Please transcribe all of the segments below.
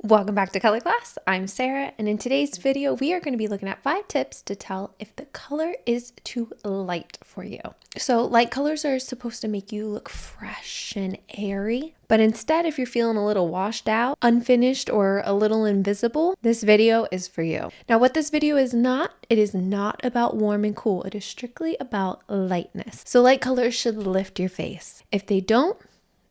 Welcome back to Color Class. I'm Sarah, and in today's video, we are going to be looking at 5 tips to tell if the color is too light for you. So light colors are supposed to make you look fresh and airy, but instead, if you're feeling a little washed out, unfinished, or a little invisible, this video is for you. Now, what this video is not, it is not about warm and cool. It is strictly about lightness. So light colors should lift your face. If they don't,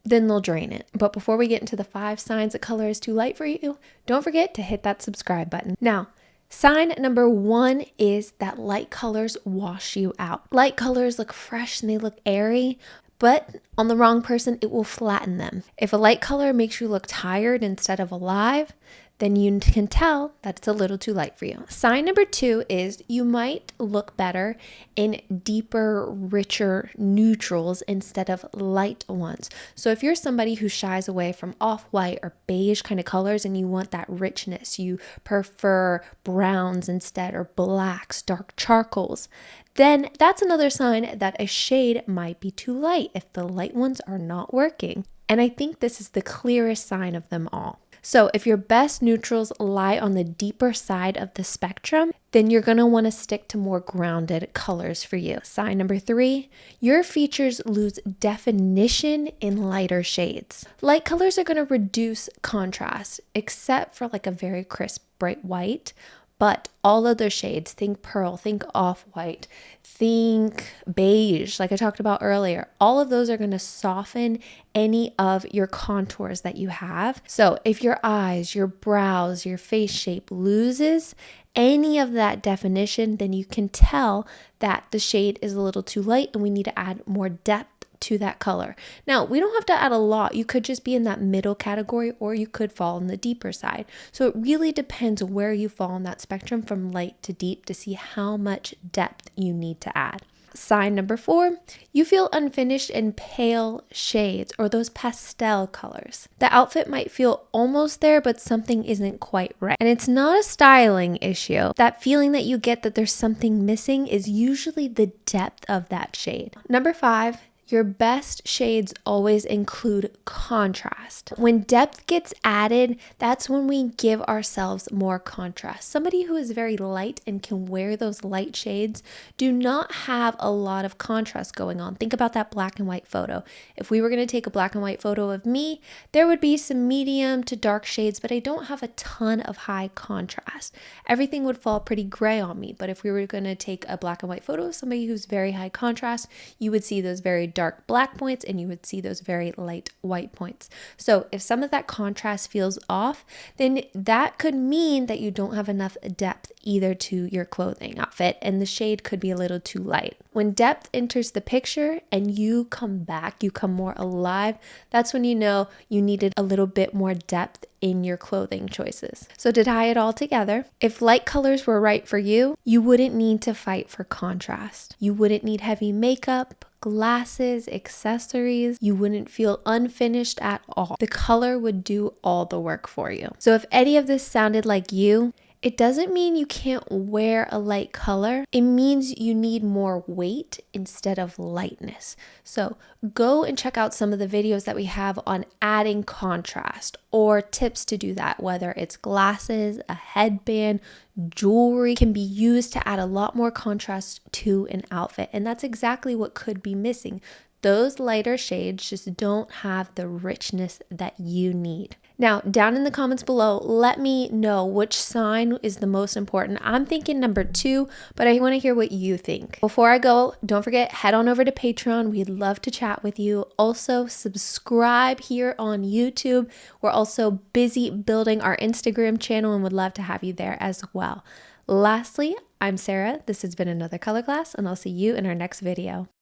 then they'll drain it. But before we get into the 5 signs that color is too light for you, don't forget to hit that subscribe button. Now, sign number 1 is that light colors wash you out. Light colors look fresh and they look airy, but on the wrong person, it will flatten them. If a light color makes you look tired instead of alive, then you can tell that it's a little too light for you. Sign number 2 is you might look better in deeper, richer neutrals instead of light ones. So if you're somebody who shies away from off-white or beige kind of colors and you want that richness, you prefer browns instead or blacks, dark charcoals, then that's another sign that a shade might be too light if the light ones are not working. And I think this is the clearest sign of them all. So if your best neutrals lie on the deeper side of the spectrum, then you're going to want to stick to more grounded colors for you. Sign number 3, your features lose definition in lighter shades. Light colors are going to reduce contrast, except for like a very crisp, bright white. But all other shades, think pearl, think off-white, think beige, like I talked about earlier, all of those are going to soften any of your contours that you have. So if your eyes, your brows, your face shape loses any of that definition, then you can tell that the shade is a little too light and we need to add more depth to that color. Now, we don't have to add a lot. You could just be in that middle category or you could fall on the deeper side. So it really depends where you fall on that spectrum from light to deep to see how much depth you need to add. Sign number 4, you feel unfinished in pale shades or those pastel colors. The outfit might feel almost there, but something isn't quite right. And it's not a styling issue. That feeling that you get that there's something missing is usually the depth of that shade. Number 5, your best shades always include contrast. When depth gets added, that's when we give ourselves more contrast. Somebody who is very light and can wear those light shades do not have a lot of contrast going on. Think about that black and white photo. If we were going to take a black and white photo of me, there would be some medium to dark shades, but I don't have a ton of high contrast. Everything would fall pretty gray on me. But if we were going to take a black and white photo of somebody who's very high contrast, you would see those very dark black points and you would see those very light white points. So if some of that contrast feels off, then that could mean that you don't have enough depth either to your clothing outfit and the shade could be a little too light. When depth enters the picture and you come back, you come more alive, that's when you know you needed a little bit more depth in your clothing choices. So to tie it all together, if light colors were right for you, you wouldn't need to fight for contrast. You wouldn't need heavy makeup, glasses, accessories. You wouldn't feel unfinished at all. The color would do all the work for you. So if any of this sounded like you, it doesn't mean you can't wear a light color. It means you need more weight instead of lightness. So go and check out some of the videos that we have on adding contrast or tips to do that, whether it's glasses, a headband, jewelry can be used to add a lot more contrast to an outfit. And that's exactly what could be missing. Those lighter shades just don't have the richness that you need. Now, down in the comments below, let me know which sign is the most important. I'm thinking number 2, but I want to hear what you think. Before I go, don't forget, head on over to Patreon. We'd love to chat with you. Also, subscribe here on YouTube. We're also busy building our Instagram channel and would love to have you there as well. Lastly, I'm Sarah. This has been another Color Class, and I'll see you in our next video.